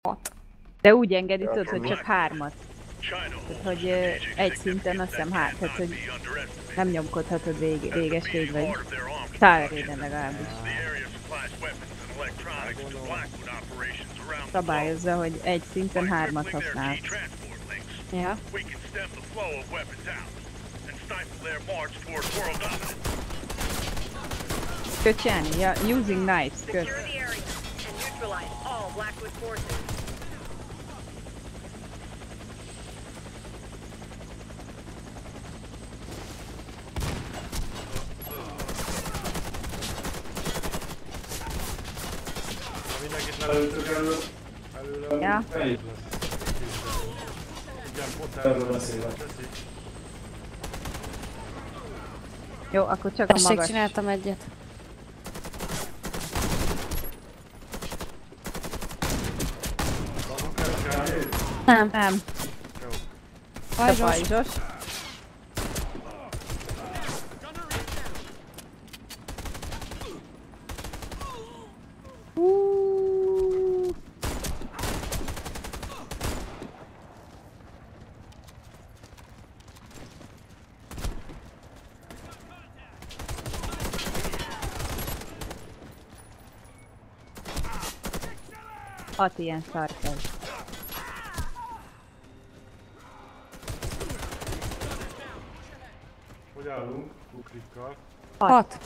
6. De úgy engedi, tudod, hogy csak 3-at. Tehát, hogy egy szinten azt hiszem tehát, hogy nem nyomkodhatod réges rég vagy. Tájréden legalábbis. Szabályozza, hogy egy szinten 3-at használ. Ja. Köcseni, ja, using knives, köt. Mindenkit lelőttök előle. Ja. Igen, pont erről beszélek. Jó, akkor csak a Tessék, magas. csináltam egyet. Nem. Nem. Pajzsos. Pajzsos. Hat ilyen szarkez. Hogy állunk? Kukrikkal. 6.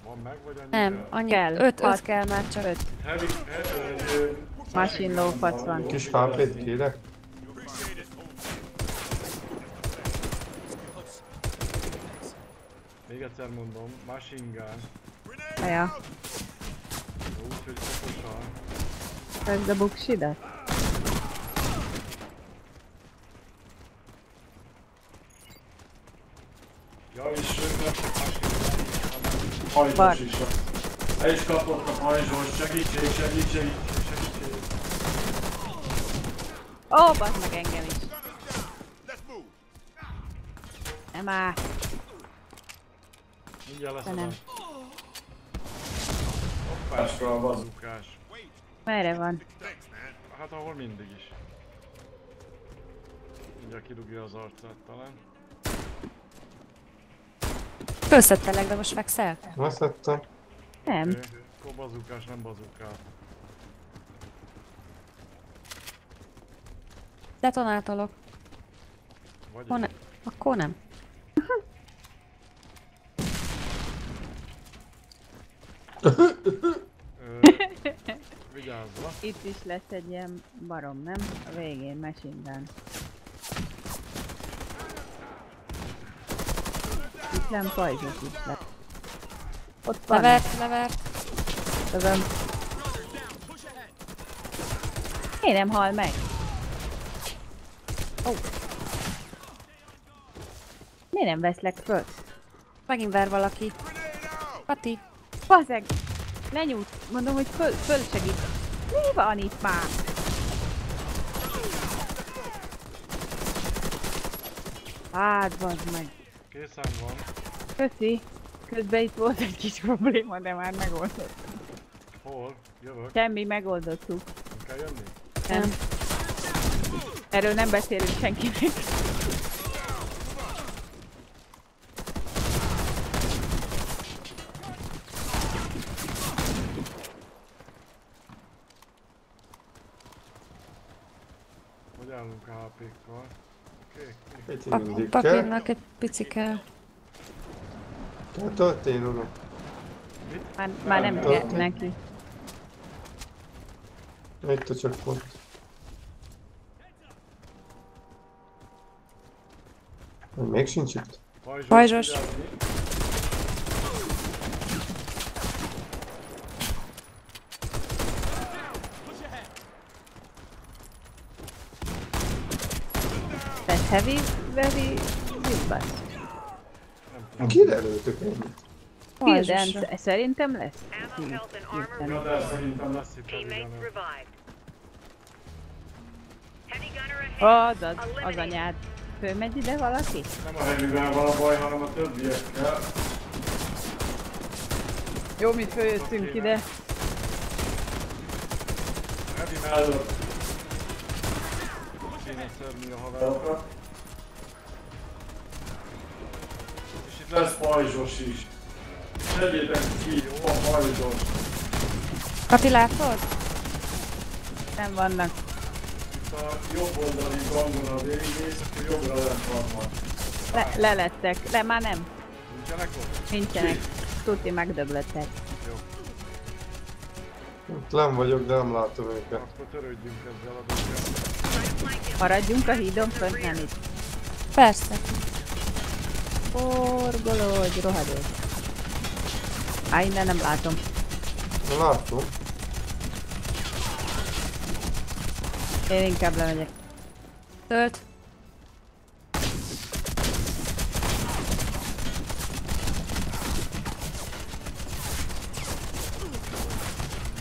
Van meg, vagy annyi? Nem, annyi Kell. 5 kell már csak. 5. Heavy, Machine lófac van. Kis HP-t kérek. Még egyszer mondom, machine gun. Ja. Úgyhogy fokosan. Kezd a buksidat? Ja, és nem csak machine gun, hanem pajzsos is. El is kapott a pajzsos, segítség. Ó, bazd meg engem is. Nem áll. Mindjárt lesz De nem. Hoppásra a bazukás. Merre van? Hát ahol mindig is. Mindjárt kirúgja az arcát talán. Fölszedtelek, de most fekszel? Azt tettem. Nem. Oké, akkor bazukás, nem bazukás. Detonáltalok. Vagy Akkor, akkor nem. Vigyázzva. Itt is lesz egy ilyen barom, nem? A végén machine gun. Itt nem pajzsos is lesz. Ott van. Levert. Tudom. Miért nem hal meg? Ó. Miért nem veszlek föl? Megint ver valaki. Pati. Bazeg! Lenyújt! Mondom, hogy fölsegít. Mi van itt már? Hát, bazd meg. Készen van. Köszi. Közben itt volt egy kis probléma, de már megoldottuk. Hol? Jövök. Semmi, megoldottuk. Nem kell jönni? Nem. Erről nem beszélünk senkinek. Hogy állunk a HP-kkal? Oké. Egy mindig kell. Papírnak egy pici kell. Tehát ott én uram. Már nem kell neki. Itt a csak pont. Még sincs itt. Pajzsos. vigyázni. That's heavy, very good. Kire lőtök ennyit? Pilden, szerintem lesz. Ja, de szerintem lesz itt a Az anyád. Fölmegy ide valaki? Nem a heavy-vel van a baj, hanem a többiekkel. Jó, mi följöttünk ide. Tuti mellett. Kéne szedni a haverokat. És itt lesz pajzsos is. Tegyétek ki, jó a pajzsos. Kati, látod? Nem vannak. Itt a jobb oldali gangon a végész, akkor jobbra lett vannak. Lelettek. Le már nem. Nincsenek ott? Nincsenek. Tuti megdöglöttek. Jó. Itt len vagyok, de nem látom őket. Akkor törődjünk ezzel a dolggal. Maradjunk a hídon fönt, nem itt. Persze. Forgolódj, rohadék. Á, innen nem látom. Na, látom. Én inkább lemegyek. Tölt.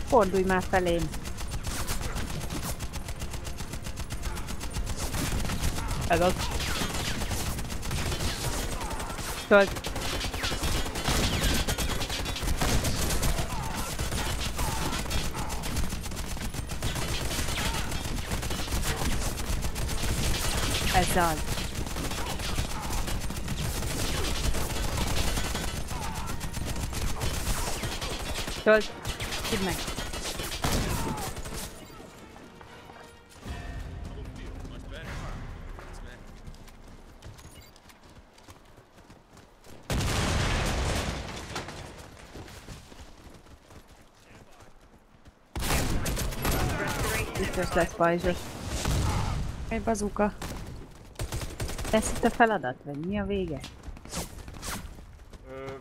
Fordulj már felém. Ez az. Tölt. Ez az. Tölt. Hidd meg. Biztos lesz pajzsos. Egy bazuka. Ez itt a feladat, vagy mi a vége?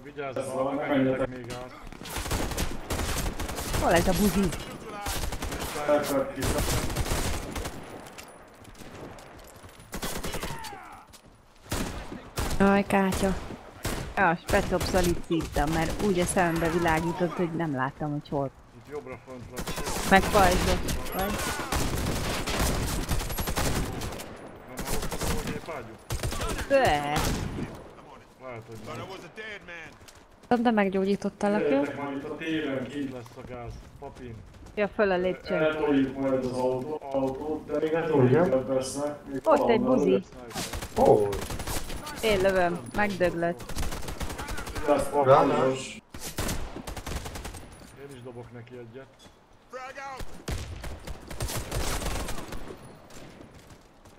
Vigyázzatok, menjetek még át. Hol ez a buzi? Aj, Kátya. Ja, Specopszal itt szívtam, mert úgy a szemembe világított, hogy nem láttam, hogy hol. Itt jobbra font lesz. Meg pajzsos, vagy? Nem hallottam, hogy épp ágyuk? De. Lehet, hogy nem. De meggyógyítottalak, jó? Jöjjetek majd itt a téren ki. Itt lesz a gáz. Papín. Ja, föl a lépcsőn. Eltoljuk majd az autót, de még ne toljuk el persze. Még Ott egy valahol buzi. Ó, Én lövöm, megdöglött. lesz pajzsos. Én is dobok neki egyet.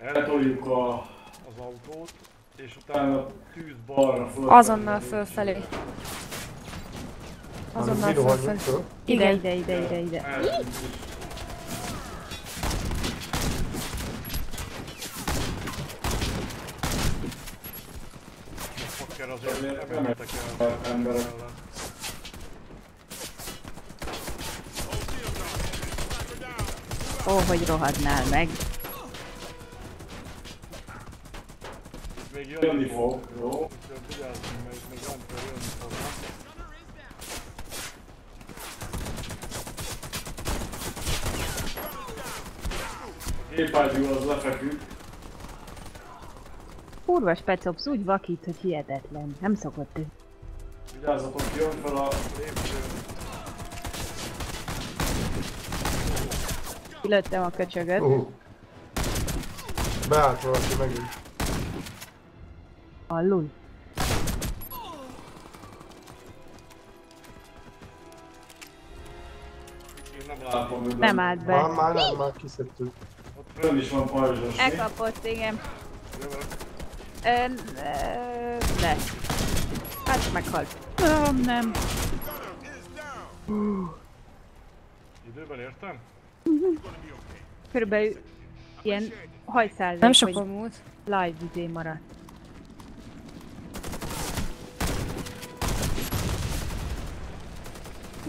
Eltoljuk Az autót, és utána utána tűz balra. balra föl. Azonnal fölfelé. Azonnal mi rohanjunk fölfelé. föl? Ide, Igen. ide, ide, ide, ide. Eltűnt is. A fakker azért Azért nem mentek el. emberek. Ó, hogy rohadnál meg. Itt még Jönni jönni fog, jó? Úgyhogy vigyázzunk, mert itt még nem kell jönni hozzá. A gépágyú az lefeküdt. Kurva Specopsz úgy vakít, hogy hihetetlen. Nem szokott ő. Vigyázzatok, jön fel a Lépcsőn. Kilőttem a köcsögöt. Beállt valaki megint. Hallul. Én nem látom őt. Nem állt be. Már nem, már kiszedtük. Ott fönn is van pajzsos. mi? Elkapott, igen. Jövök. Le. Hát meghalt. Nem. Időben értem? Körülbelül ilyen hajszállás, Nem hogy sokan múlt. live izé maradt.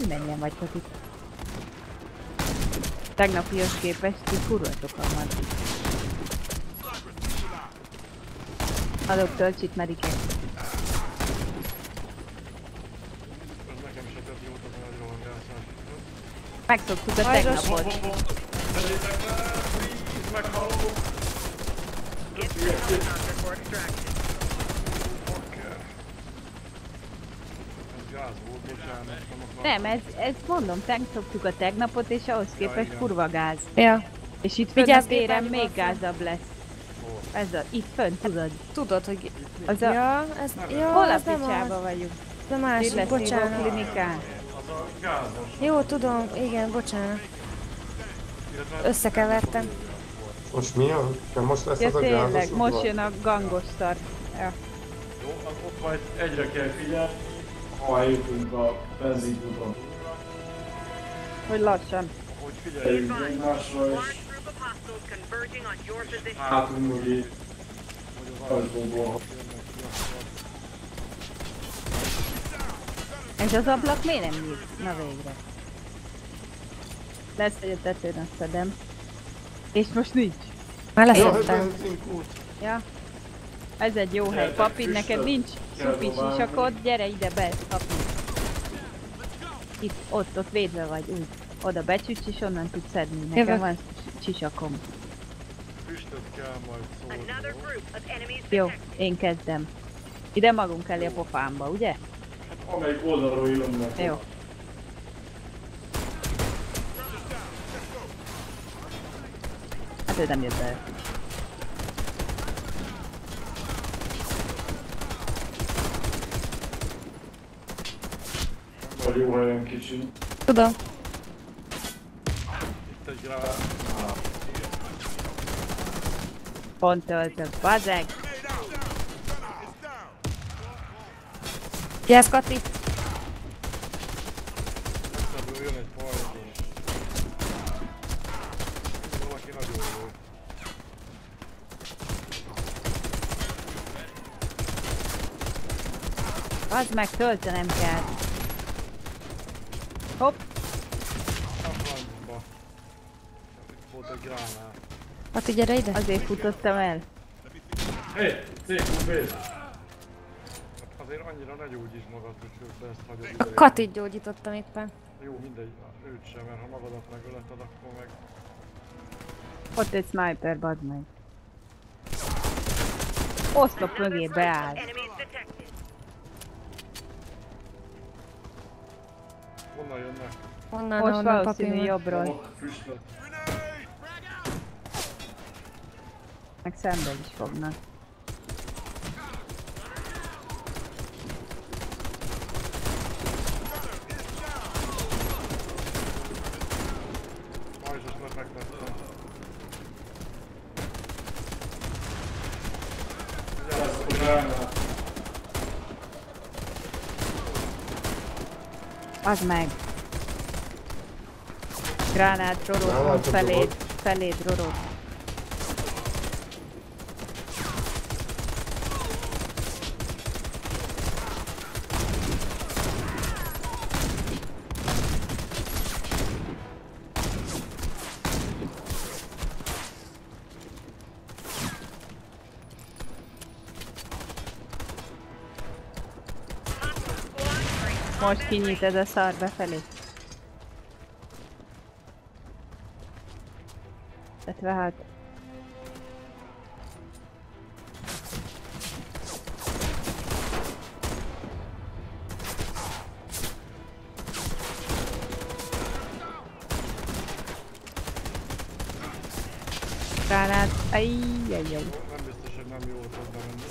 Menjen vagy itt. Tegnapihoz képest így kurva sokan van. Adok töltsit, Merike. Ez nekem se tett jót az a nagy rohangászás. Megszoktuk a Pajzsos. tegnapot. Tegyétek le, please, meghalok. Ez gáz volt, bocsánat, nem akartam. Nem, ez mondom, szoktuk a tegnapot, és ahhoz képest igen. kurva gáz. Ja, És itt fönn a Vigyázz, téren gépágyban még fönn. gázabb lesz. Ez a, itt fönn, tudod. tudod, hogy... Az a, Ja, ez... Ja, hol a ez nem picsába az. vagyunk? Ez a másik, Illesztívó bocsánat. klinikán. Az a gázos. Jó, tudom, igen, bocsánat. Összekevertem. Most mi a? Most lesz Ja az a tényleg, gázos most udvar? jön a gangos start. Ja. Jó, ott majd egyre kell figyelni, ha eljutunk a benzinkúton. Hogy lassan. Hogy figyelj, Figyeljünk egymásra, és hátunk mögé ajtóból. És az ablak miért nem nyílt? Na végre. Lesz, hogy a tetőn azt szedem. És most nincs. Már Ja, leszettem. benzinkút. Ja. Ez egy jó hely. Papi, neked nincs szupi sisakod, gyere ide be, papi. Itt, ott védve vagy, úgy. Oda becsücs és onnan tudsz szedni. Nekem Jövök. van sisakom. füstöt kell majd szólni. Jó, én kezdem. Ide magunk elé a pofámba, ugye? Amelyik oldalról jönnek. Jó. Hát ő nem jött be. Vagy jó helyen kicsi. Tudom. Itt egy rá... Pont töltök, bazeg! Jelsz, Kati. Ebből jön egy hajló. Valaki nagyon jó. Az meg töltenem kell. Hopp! A francba. Itt volt egy gránát. Kati, gyere ide. Azért futottam el. Hé, CQB! Hát azért annyira ne gyógyítsd magad, hogy közben ezt hagyod ide. Katit gyógyítottam éppen. Jó, mindegy, őt sem, mert ha magadat megöleted, akkor meg... Ott egy sniper, bazd meg. Oszlop mögé beáll. Honnan jönnek? Honnan, Most honnan, valószínű papi? jobbról. Ott füstöt. Meg szembe is fognak. Majzsosnak megvettem. Ez a gránát. Az meg. Gránát, roró, Gránátot feléd, feléd, roró. Most kinyit ez a szar befelé. 56. Gránát. Ajjajjaj. Nem biztos, hogy nem jó volt bemenni.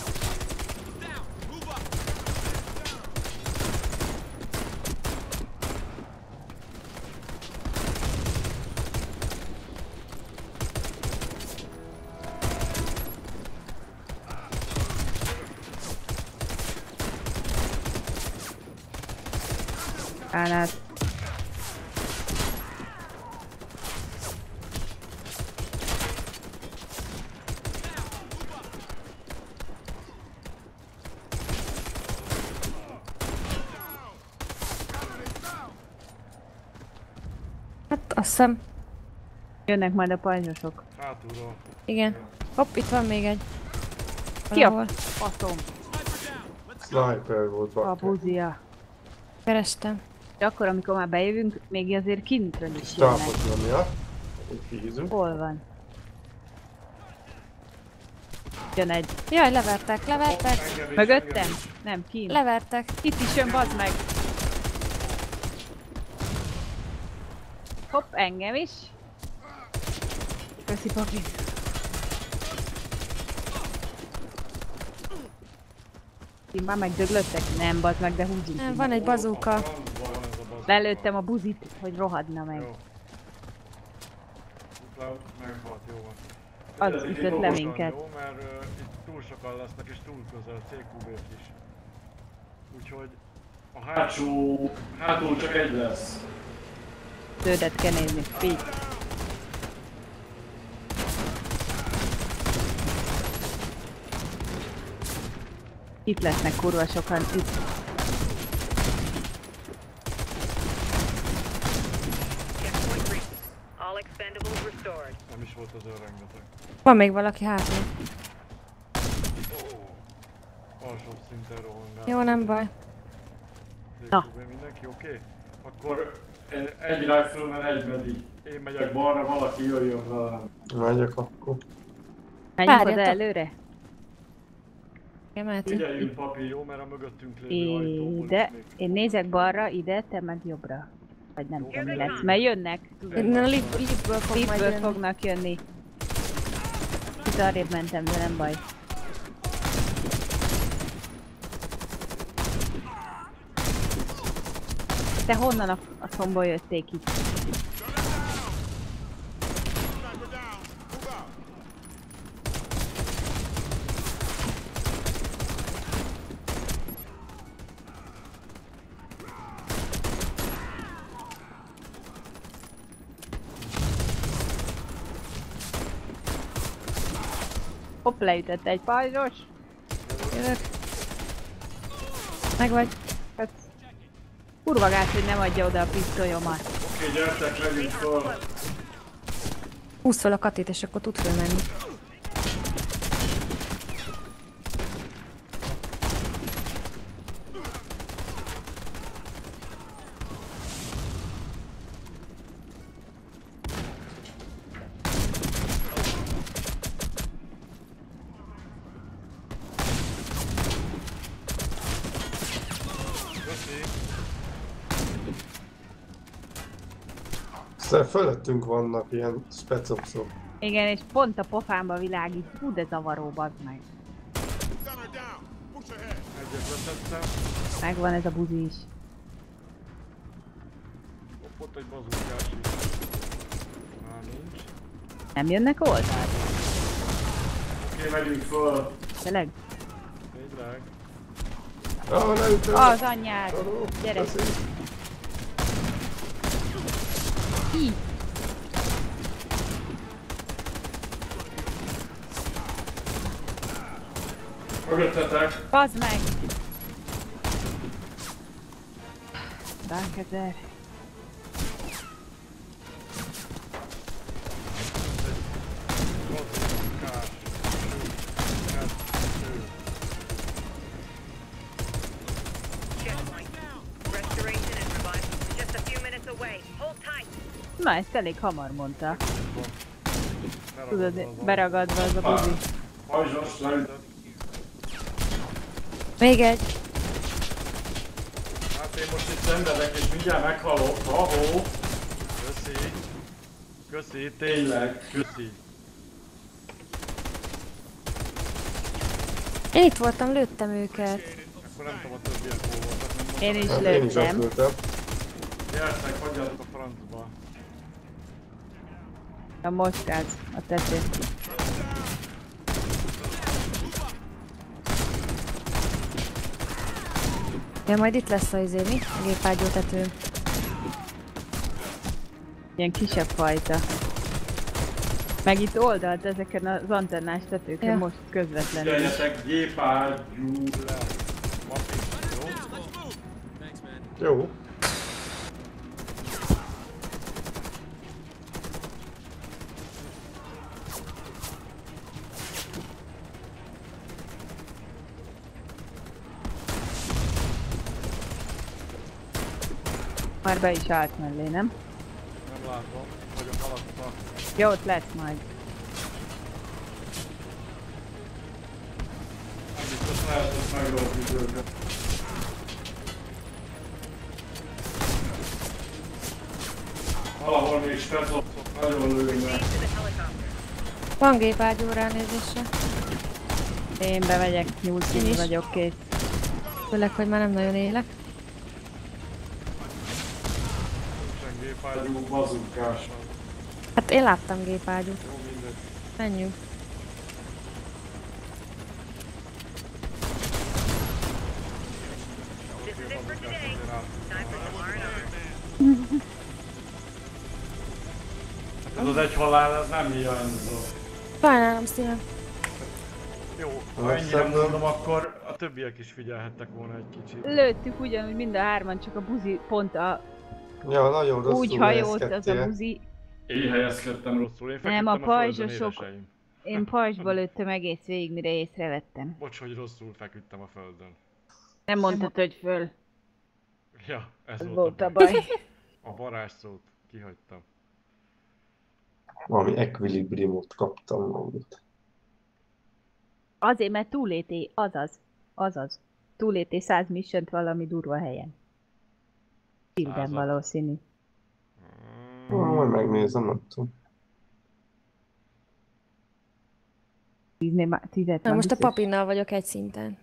Gránát. Hát azt hiszem. Jönnek majd a pajzsosok. Hátulról. Igen. Hopp, itt van még egy. Ki a Valahol. faszom? Sniper volt A bakker. buzia. Kerestem. De akkor, amikor már bejövünk, még azért kintről is jönnek. Stápot nyomja. Úgy kihízunk. Hol van? Jön egy. Jaj, levertek, levertek. Engedés, Mögöttem? engedés. Nem, kint. Levertek. Itt is jön, bazd meg! Hopp, engem is. Köszi, papi. Én már megdöglöttek? Nem, bazd meg, de húgyunk. Nem, van egy bazooka. Francban van ez a bazooka. Lelőttem a buzit, hogy rohadna meg. Jó. Utána meghalt, jó van. Az ütött le minket. Jó, mert itt túl sokan lesznek és túl közel CQB-t is. Úgyhogy a Hátul csak egy lesz. Zöldet kell nézni. Így. Itt lesznek kurva sokan. Itt. Checkpoint reached. All expendables restored. nem is volt az rengeteg. Van még valaki hátul. Alsóbb szinten rohangál. Jó, nem baj. Na. Mindenki oké? Akkor Akkor egy rifle-man, egy medi. én megyek Csak balra valaki jöjjön velem. Megyek akkor. Menjünk oda Várjatok. előre? Igen, mehetünk. Figyeljünk, papi. jó, mert a mögöttünk lévő ajtóból Ide. is még. Én nézek balra, ide, te meg jobbra. Vagy nem tudom mi lesz. Mert jönnek. Innen a liftből fog majd Liftből jönni. fognak jönni. Itt arrébb mentem, de nem baj. Te honnan a szomból jötték itt? Hopp, leütött egy pajzsos. Jövök. Meg vagy. Hát, kurva gáz, hogy nem adja oda a pisztolyomat. Oké, gyertek, megyünk föl. Húzd fel a katit, és akkor tud fölmenni. Köszi. Aztán fölöttünk vannak ilyen specopszok. Igen, és pont a pofámba világít. Hú, de zavaró, bazd meg. Egyet letettem. Megvan ez a buzi is. Ott egy bazúkás is. Már nincs. Nem jönnek oldalt? Oké, megyünk föl. Tényleg? Tényleg. Ah, leütöm! Az anyád! Haló, Gyere! köszi. Így! Mögöttetek. Bazd meg! Dankezer! Bazúkás. Kettő. Checkpoint. Restoration and revival. Just a few minutes away. Hold tight. Na, ezt elég hamar mondta. Tudod, Beragadva az beragadva az a buzi. Pajzsos, leütött. Még egy. Hát én most itt szenvedek, és mindjárt meghalok. Ahó. Köszi. Köszi, Tényleg. Köszi. Én itt voltam, lőttem őket. Akkor nem tudom a többiek hol voltak, nem mondtam. Én is Hát én is azt lőttem. lőttem. Gyertek, Hagyjátok a francba. A moskáz, a tető. Ja, majd itt lesz a izé, mi? A gépágyó tető. Ilyen kisebb fajta. Meg itt oldalt ezeken az antennás tetőkön Ja. most közvetlenül. Figyeljetek, gépágyú. Le. Mapi. Jó? Jó. Már be is állt mellé, nem? Nem látom. Vagyok alatta. Jó, ott lesz majd. Nem biztos lehetett meglódni őket. Valahol még specok, nagyon lőnek. Proceed to the helicopter. Van gépágyú ránézésre. Én bemegyek, nyúlszínű is. vagyok, kész. Főleg, hogy már nem nagyon élek. Nincsen gépágy. Pedig bazukás. Hát én láttam gépágyút. Jó, mindegy. Menjünk. This is it for today. Time for some R&R. Ez az egy halál, ez nem hiányzott. Sajnálom szívem. Jó, A ha ennyire szemben- mondom, akkor a többiek is figyelhettek volna egy kicsit. Lőttük ugyanúgy mind a hárman, csak a buzi pont Ja, nagyon rosszul úgy hajót az a helyezkedtél. buzi. Én helyezkedtem rosszul. Rosszul, én Nem, feküdtem a a földön, pajzsosok- édeseim. Én pajzsba lőttem egész végig, mire észrevettem. Bocs, hogy rosszul feküdtem a földön. Nem mondtad, hogy föl. Ja, ez Ez volt volt a a baj. baj. A varázsszót kihagytam. Valami equilibriumot kaptam valamit. Azért, mert túlété, azaz. Túlété 100 missiont valami durva helyen. Shieldben 100-at. valószínű. Majd megnézem, nem tudom. 10-et Na, van most a biztos. papinnal vagyok egy szinten.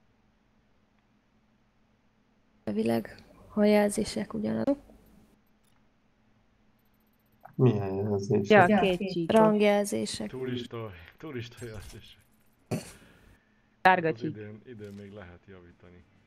Elvileg a jelzések ugyanazok. Milyen jelzés? Ja, két csíkos. Rangjelzések. Turista jelzés. Sárga Az csík. idén még lehet javítani.